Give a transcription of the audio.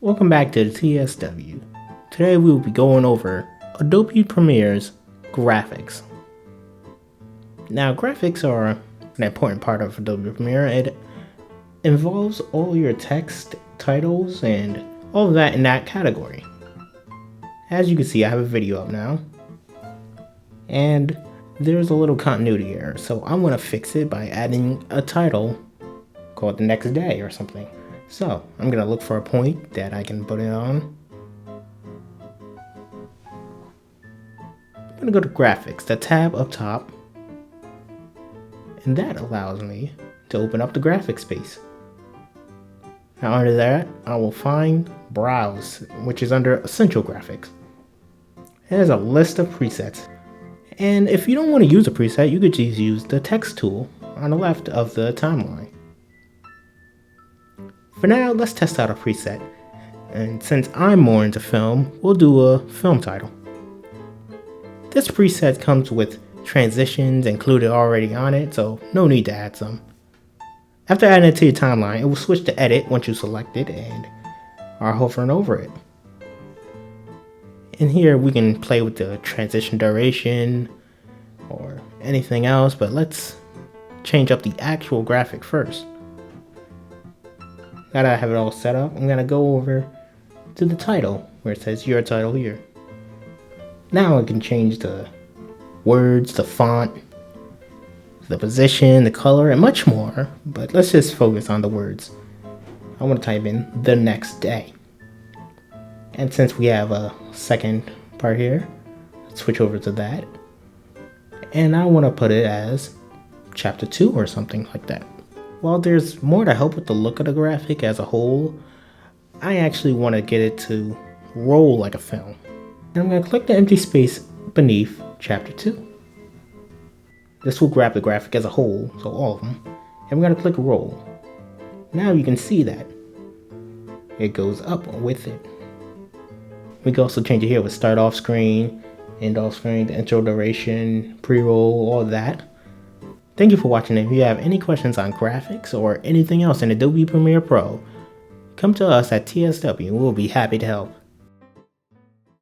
Welcome back to the TSW. Today we will be going over Adobe Premiere's graphics. Now graphics are an important part of Adobe Premiere. It involves all your text, titles, and all of that in that category. As you can see, I have a video up now. And there's a little continuity error, so I'm going to fix it by adding a title called The Next Day or something. So I'm going to look for a point that I can put it on. I'm going to go to Graphics, the tab up top, and that allows me to open up the graphics space. Now under that, I will find Browse, which is under Essential Graphics. It has a list of presets. And if you don't want to use a preset, you could just use the text tool on the left of the timeline. For now, let's test out a preset. And since I'm more into film, we'll do a film title. This preset comes with transitions included already on it, so no need to add some. After adding it to your timeline, it will switch to edit once you select it and are hovering over it. In here, we can play with the transition duration or anything else, but let's change up the actual graphic first. Now that I have it all set up, I'm going to go over to the title where it says your title here. Now I can change the words, the font, the position, the color, and much more, but let's just focus on the words. I want to type in the next day. And since we have a second part here, let's switch over to that. And I want to put it as chapter 2 or something like that. While there's more to help with the look of the graphic as a whole, I actually want to get it to roll like a film. And I'm going to click the empty space beneath chapter 2. This will grab the graphic as a whole, so all of them. And we're going to click roll. Now you can see that it goes up with it. We can also change it here with start off screen, end off screen, the intro duration, pre-roll, all that. Thank you for watching. If you have any questions on graphics or anything else in Adobe Premiere Pro, come to us at TSW and we'll be happy to help.